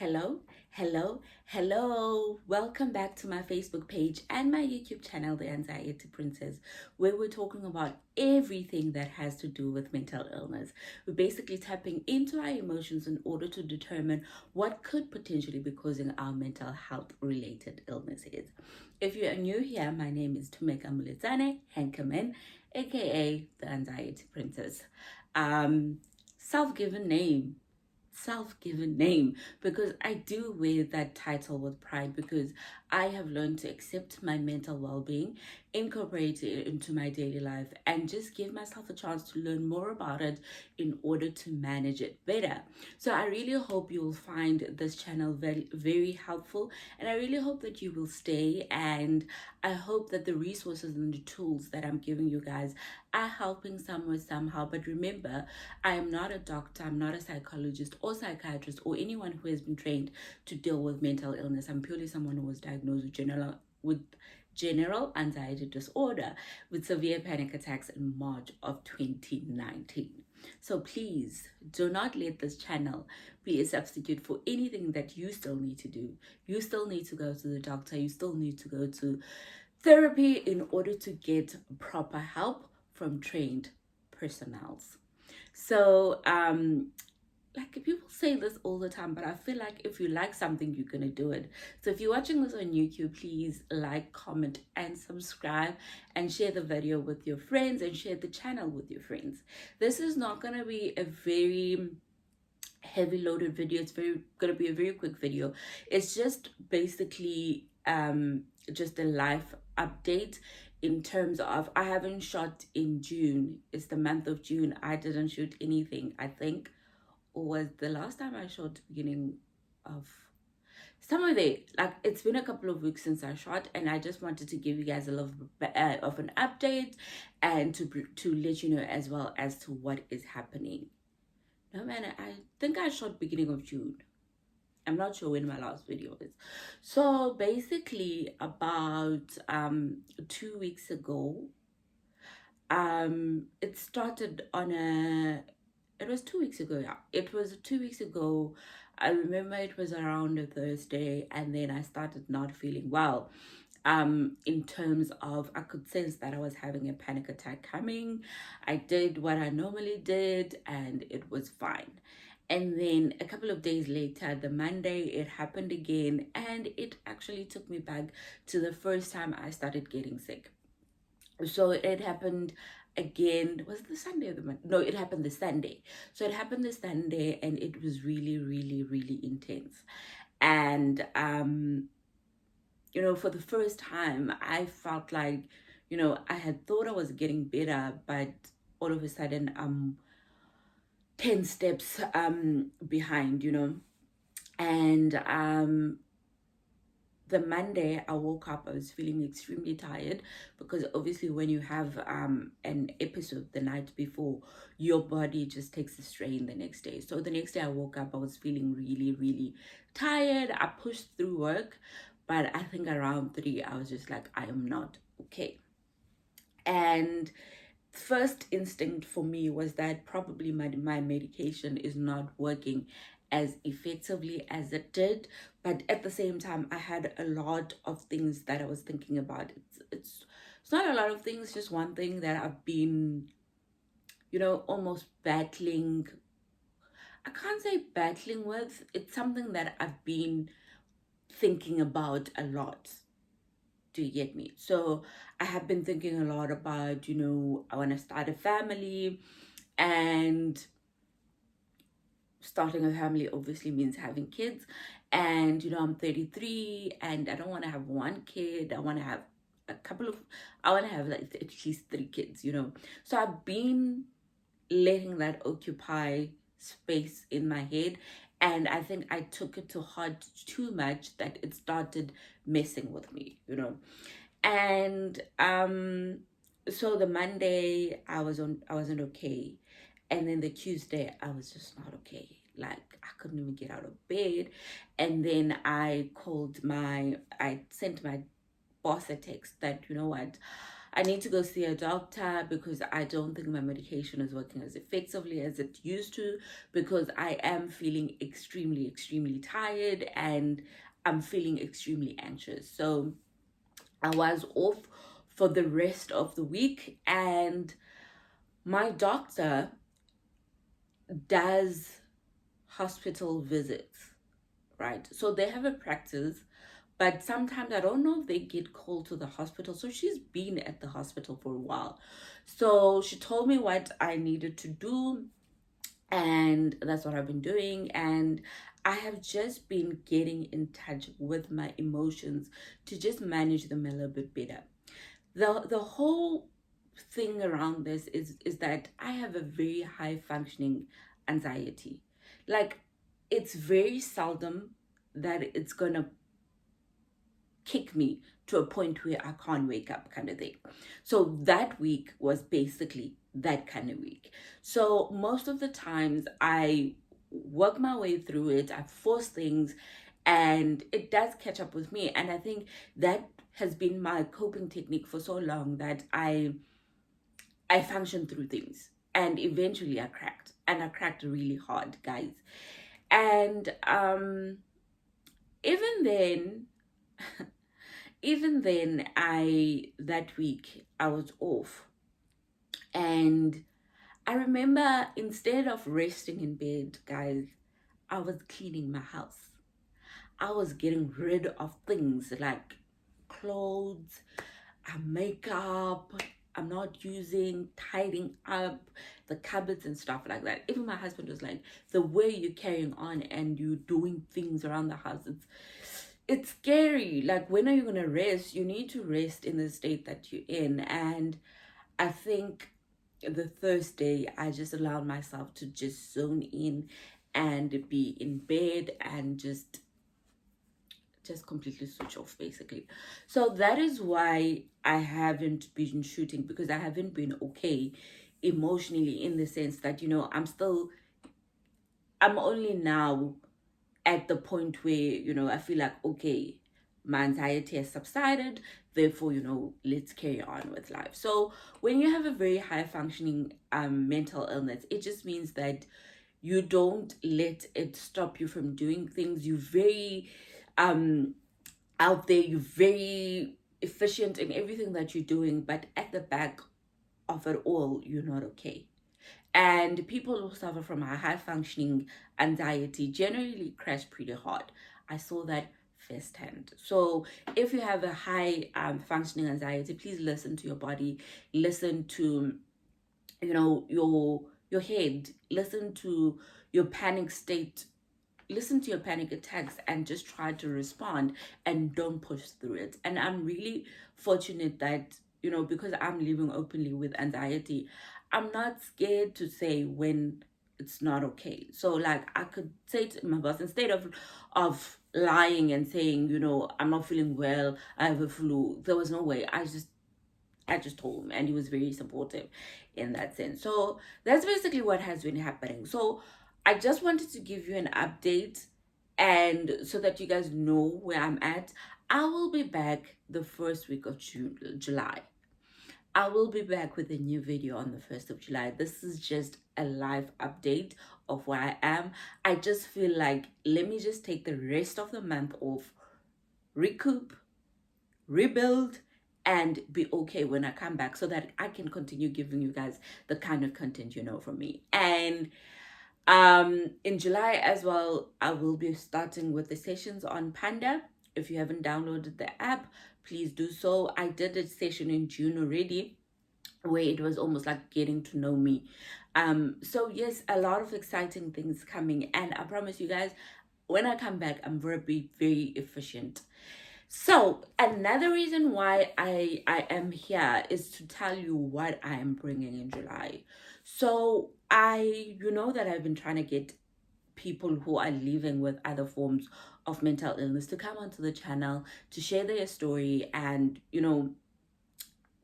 Hello, hello, hello. Welcome back to my Facebook page and my YouTube channel, The Anxiety Princess, where we're talking about everything that has to do with mental illness. We're basically tapping into our emotions in order to determine what could potentially be causing our mental health related illnesses. If you are new here, my name is Tumeka Mulizane Hankerman, aka The Anxiety Princess. Um, Self-given name, self-given name, because I do wear that title with pride, because I have learned to accept my mental well-being, incorporate it into my daily life, and just give myself a chance to learn more about it in order to manage it better. So I really hope you will find this channel very, very helpful, and I really hope that you will stay, and I hope that the resources and the tools that I'm giving you guys are helping somewhere, somehow. But remember, I am not a doctor, I'm not a psychologist or psychiatrist or anyone who has been trained to deal with mental illness. I'm purely someone who was diagnosed with general anxiety disorder with severe panic attacks in March of 2019. So please do not let this channel be a substitute for anything that you still need to do. You still need to go to the doctor, you still need to go to therapy in order to get proper help from trained personnels. So, like people say this all the time, but I feel like if you like something, you're gonna do it. So if you're watching this on YouTube, please like, comment, and subscribe, and share the video with your friends, and share the channel with your friends. This is not gonna be a very heavy loaded video. It's gonna be a very quick video. It's just basically just a life update, in terms of I haven't shot in June. It's the month of June. I didn't shoot anything, I think. Or was the last time I shot beginning of somewhere there? Like, it's been a couple of weeks since I shot, and I just wanted to give you guys a little bit of an update, and to let you know as well as to what is happening. No man, I think I shot beginning of June. I'm not sure when my last video is. So basically about 2 weeks ago, it started on a it was 2 weeks ago. Yeah, it was 2 weeks ago. I remember it was around a Thursday, and then I started not feeling well, in terms of I could sense that I was having a panic attack coming. I did what I normally did, and it was fine. And then a couple of days later, the Monday, it happened again, and it actually took me back to the first time I started getting sick. So it happened again. Was it the Sunday or the Monday? No, it happened the Sunday. So it happened the Sunday, and it was really, really, really intense. And for the first time, I felt like, I had thought I was getting better, but all of a sudden I'm 10 steps behind, and the Monday I woke up, I was feeling extremely tired, because obviously when you have an episode the night before, your body just takes a strain the next day. So the next day I woke up, I was feeling really, really tired. I pushed through work, but I think around 3 I was just like, I am not okay. And first instinct for me was that probably my medication is not working as effectively as it did. But at the same time, I had a lot of things that I was thinking about. It's not a lot of things, just one thing that I've been, almost battling. I can't say battling with. It's something that I've been thinking about a lot. Do you get me? So I have been thinking a lot about, I want to start a family, and starting a family obviously means having kids. And, I'm 33, and I don't want to have one kid. I want to have I want to have like at least 3 kids, So I've been letting that occupy space in my head, and I think I took it to heart too much, that it started messing with me. And so the Monday I wasn't okay, and then the Tuesday I was just not okay. Like, I couldn't even get out of bed. And then I sent my boss a text that, you know what, I need to go see a doctor because I don't think my medication is working as effectively as it used to, because I am feeling extremely, extremely tired and I'm feeling extremely anxious. So I was off for the rest of the week, and my doctor does hospital visits, right? So they have a practice, but sometimes I don't know if they get called to the hospital. So she's been at the hospital for a while. So she told me what I needed to do, and that's what I've been doing. And I have just been getting in touch with my emotions to just manage them a little bit better. The whole thing around this is that I have a very high functioning anxiety. Like, it's very seldom that it's gonna kick me to a point where I can't wake up, kind of thing. So that week was basically that kind of week. So most of the times I work my way through it, I force things, and it does catch up with me. And I think that has been my coping technique for so long, that I function through things. And eventually I cracked. And I cracked really hard, guys. And even then, even then, that week I was off. And I remember, instead of resting in bed, guys, I was cleaning my house. I was getting rid of things like clothes, makeup I'm not using, tidying up the cupboards and stuff like that. Even my husband was like, the way you're carrying on and you doing things around the house, it's scary. Like, when are you gonna rest? You need to rest in the state that you're in. And I think the Thursday I just allowed myself to just zone in and be in bed and just completely switch off, basically. So that is why I haven't been shooting, because I haven't been okay emotionally, in the sense that, I'm only now at the point where, I feel like, okay, my anxiety has subsided, therefore, let's carry on with life. So when you have a very high functioning mental illness, it just means that you don't let it stop you from doing things. You're very out there, you're very efficient in everything that you're doing, but at the back of it all, you're not okay. And people who suffer from a high functioning anxiety generally crash pretty hard. I saw that firsthand. So if you have a high functioning anxiety, please listen to your body, listen to your head, listen to your panic state, listen to your panic attacks, and just try to respond, and don't push through it. And I'm really fortunate that, because I'm living openly with anxiety, I'm not scared to say when it's not okay. So, like, I could say to my boss, instead of lying and saying, I'm not feeling well, I have a flu, there was no way. I just told him, and he was very supportive in that sense. So that's basically what has been happening. So I just wanted to give you an update, and so that you guys know where I'm at. I will be back the first week of July. I will be back with a new video on the 1st of July. This is just a live update of where I am. I just feel like, let me just take the rest of the month off, recoup, rebuild, and be okay when I come back, so that I can continue giving you guys the kind of content you know from me. And in July as well, I will be starting with the sessions on Panda. If you haven't downloaded the app, please do so. I did a session in June already, where it was almost like getting to know me. So yes, a lot of exciting things coming, and I promise you guys, when I come back, I'm going to be very efficient. So another reason why I am here is to tell you what I am bringing in July. So you know that I've been trying to get people who are living with other forms of mental illness to come onto the channel to share their story, and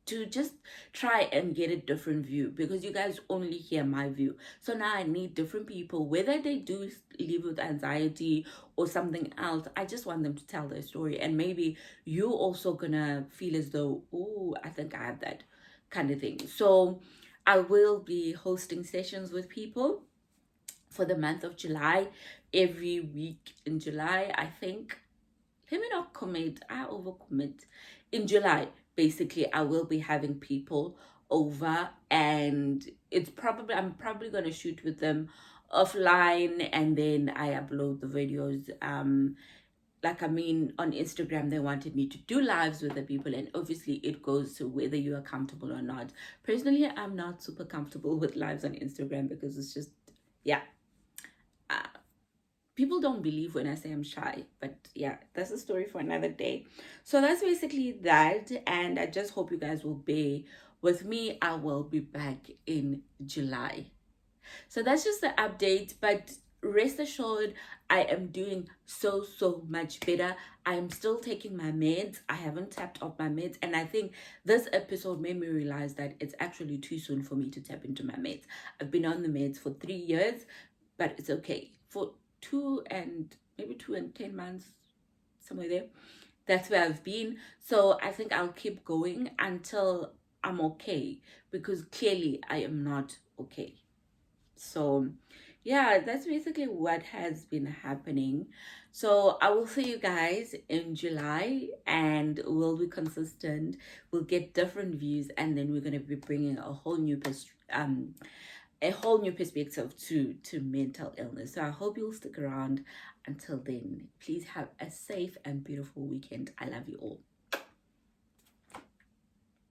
to just try and get a different view, because you guys only hear my view. So now I need different people, whether they do live with anxiety or something else. I just want them to tell their story, and maybe you also gonna feel as though, oh, I think I have that kind of thing. So I will be hosting sessions with people for the month of July, every week in July, I think. Let me not commit, I overcommit. In July, basically, I will be having people over, and I'm probably gonna shoot with them offline, and then I upload the videos. Like, I mean, on Instagram they wanted me to do lives with the people, and obviously it goes to whether you are comfortable or not. Personally, I'm not super comfortable with lives on Instagram, because it's just, yeah, uh, people don't believe when I say I'm shy, but yeah, that's a story for another day. So that's basically that, and I just hope you guys will bear with me. I will be back in July. So that's just the update, but rest assured, I am doing so much better. I'm still taking my meds. I haven't tapped off my meds, and I think this episode made me realize that it's actually too soon for me to tap into my meds. I've been on the meds for 3 years, but it's okay. For 2 and 10 months, somewhere there, that's where I've been. So I think I'll keep going until I'm okay, because clearly I am not okay. So yeah, that's basically what has been happening. So I will see you guys in July, and we'll be consistent. We'll get different views, and then we're going to be bringing a whole new perspective to mental illness. So I hope you'll stick around. Until then, please have a safe and beautiful weekend. I love you all.